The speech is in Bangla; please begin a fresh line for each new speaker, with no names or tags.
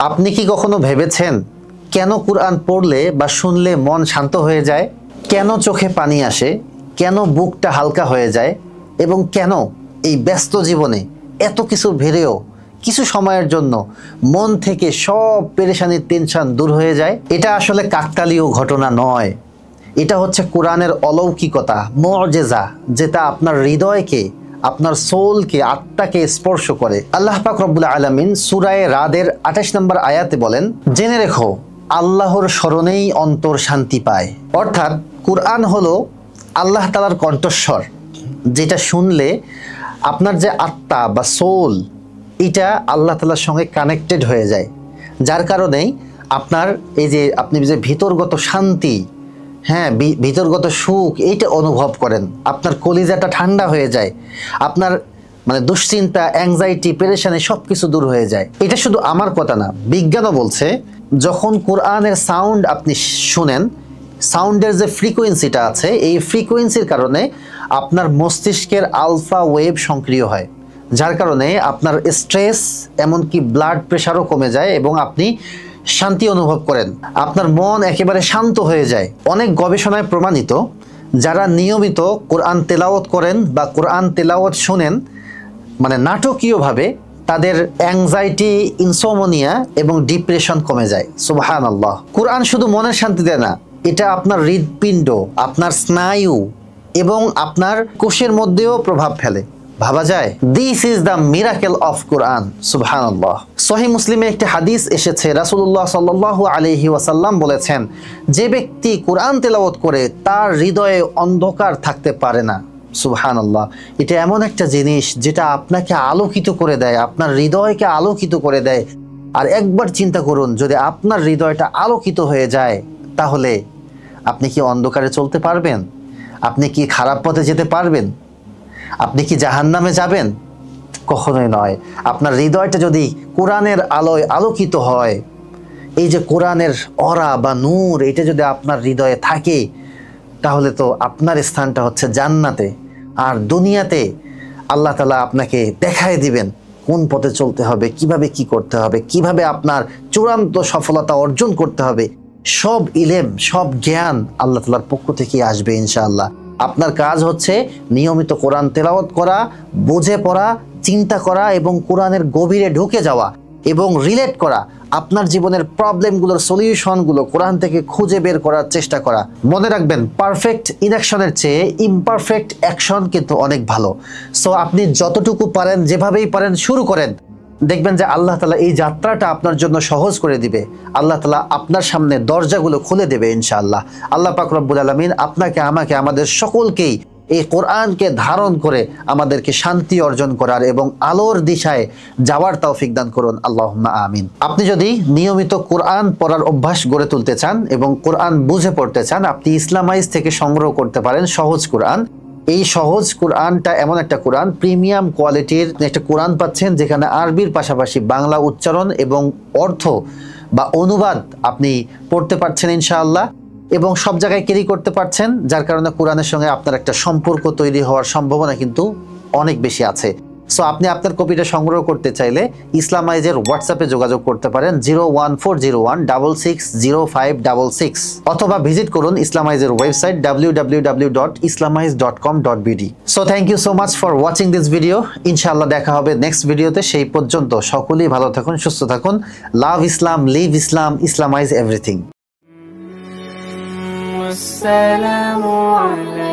আপনি কি কখনো ভেবেছেন কেন কুরআন পড়লে বা শুনলে মন শান্ত হয়ে যায়, কেন চোখে পানি আসে, কেন বুকটা হালকা হয়ে যায় এবং কেন এই ব্যস্ত জীবনে এত কিছুর ভিড়েও কিছু সময়ের জন্য মন থেকে সব পেরেশানির টেনশন দূর হয়ে যায়? এটা আসলে কাকতালীয় ঘটনা নয়, এটা হচ্ছে কোরআনের অলৌকিকতা, মুআজিজা, যেটা আপনার হৃদয়কে, আপনার সোলকে, আত্মাকে স্পর্শ করে। আল্লাহ পাক রব্বুল আলামিন সূরা রাদের 28 নম্বর আয়াতে বলেন, জেনে রেখো আল্লাহর স্মরণেই অন্তর শান্তি পায়। অর্থাৎ কুরআন হলো আল্লাহ তাআলার কণ্ঠস্বর, যেটা শুনলে আপনার যে আত্মা বা সোল, এটা আল্লাহ তাআলার সঙ্গে কানেক্টেড হয়ে যায়, যার কারণেই আপনার এই যে আপনি যে ভিতরগত শান্তি, হ্যাঁ, ভিতরগত সুখ, এইটা অনুভব করেন। আপনার কলিজাটা ঠান্ডা হয়ে যায়, আপনার মানে দুশ্চিন্তা, অ্যাংজাইটি, পেরেশানি সব কিছু দূর হয়ে যায়। এটা শুধু আমার কথা না, বিজ্ঞানও বলছে যখন কোরআনের সাউন্ড আপনি শুনেন, সাউন্ডের যে ফ্রিকোয়েন্সিটা আছে, এই ফ্রিকোয়েন্সির কারণে আপনার মস্তিষ্কের আলফা ওয়েভ সক্রিয় হয়, যার কারণে আপনার স্ট্রেস, এমনকি ব্লাড প্রেশারও কমে যায় এবং আপনি শান্তি অনুভব করেন, আপনার মন একেবারে শান্ত হয়ে যায়। অনেক গবেষণায় প্রমাণিত, যারা নিয়মিত কোরআন তেলাওয়াত করেন বা কোরআন তেলাওয়াত শোনেন, মানে নাটকীয়ভাবে তাদের অ্যাংজাইটি, ইনসোমনিয়া এবং ডিপ্রেশন কমে যায়। সুবহানাল্লাহ। কোরআন শুধু মনের শান্তি দেয় না, এটা আপনার হৃদপিণ্ড, আপনার স্নায়ু এবং আপনার কোষের মধ্যেও প্রভাব ফেলে। ভাবা যায়? This is the miracle of Quran. সুবহানাল্লাহ। সহিহ মুসলিমে একটি হাদিস এসেছে, রাসূলুল্লাহ সাল্লাল্লাহু আলাইহি ওয়াসাল্লাম বলেছেন, যে ব্যক্তি কোরআন তেলাওয়াত করে তার হৃদয়ে অন্ধকার থাকতে পারে না। সুবহানাল্লাহ। এটা এমন একটা জিনিস যেটা আপনাকে আলোকিত করে দেয়, আপনার হৃদয়কে আলোকিত করে দেয়। আর একবার চিন্তা করুন, যদি আপনার হৃদয়টা আলোকিত হয়ে যায়, তাহলে আপনি কি অন্ধকারে চলতে পারবেন? আপনি কি খারাপ পথে যেতে পারবেন? আপনি কি জাহান্নামে যাবেন? কখনোই নয়। আপনার হৃদয়টা যদি কোরআনের আলোয় আলোকিত হয়, এই যে কোরআনের অরা বা নূর, এটা যদি আপনার হৃদয়ে থাকে, তাহলে তো আপনার স্থানটা হচ্ছে জান্নাতে। আর দুনিয়াতে আল্লাহ তাআলা আপনাকে দেখায় দিবেন কোন পথে চলতে হবে, কিভাবে কি করতে হবে, কিভাবে আপনার চূড়ান্ত সফলতা অর্জন করতে হবে। সব ইলম, সব জ্ঞান আল্লাহ তাআলার পক্ষ থেকে আসবে ইনশাআল্লাহ। আপনার কাজ হচ্ছে নিয়মিত কোরআন তেলাওয়াত করা, বুঝে পড়া, চিন্তা করা এবং কোরআনের গভীরে ঢুকে যাওয়া এবং রিলেট করা, আপনার জীবনের প্রবলেমগুলোর সলিউশনগুলো কোরআন থেকে খুঁজে বের করার চেষ্টা করা। মনে রাখবেন, পারফেক্ট ইনঅ্যাকশনের চেয়ে ইমপারফেক্ট অ্যাকশন কিন্তু অনেক ভালো। সো আপনি যতটুকু পারেন, যেভাবেই পারেন শুরু করেন, দেখবেন যে আল্লাহ তাআলা এই যাত্রাটা আপনার জন্য সহজ করে দিবে। আল্লাহ তাআলা আপনার সামনে দরজাগুলো খুলে দেবে ইনশাআল্লাহ। আল্লাহ পাক রব্বুল আলামিন আপনাকে, আমাকে, আমাদের সকলকেই এই কোরআনকে ধারণ করে আমাদেরকে শান্তি অর্জন করার এবং আলোর দিশায় যাওয়ার তৌফিক দান করুন। আল্লাহুম্মা আমিন। আপনি যদি নিয়মিত কোরআন পড়ার অভ্যাস গড়ে তুলতে চান এবং কোরআন বুঝে পড়তে চান, আপনি ইসলামাইজ থেকে সংগ্রহ করতে পারেন সহজ কোরআন। এই সহজ কোরআনটা এমন একটা কোরআন, প্রিমিয়াম কোয়ালিটির একটা কোরআন পাচ্ছেন, যেখানে আরবির পাশাপাশি বাংলা উচ্চারণ এবং অর্থ বা অনুবাদ আপনি পড়তে পারছেন ইনশাআল্লাহ, এবং সব জায়গায় ক্যারি করতে পারছেন, যার কারণে কোরআনের সঙ্গে আপনার একটা সম্পর্ক তৈরি হওয়ার সম্ভাবনা কিন্তু অনেক বেশি আছে। সো আপনি আপনার কপিটা সংগ্রহ করতে চাইলে ইসলামাইজের হোয়াটসঅ্যাপে যোগাযোগ করতে পারেন 01401660566, অথবা ভিজিট করুন ইসলামাইজের website www.islamize.com.bd। So thank you so much for watching this video. ইনশাআল্লাহ দেখা হবে নেক্সট ভিডিওতে। সেই পর্যন্ত সকলেই ভালো থাকুন, সুস্থ থাকুন। লাভ ইসলাম, লিভ ইসলাম, ইসলামাইজ এভরিথিং।
السلام عليكم.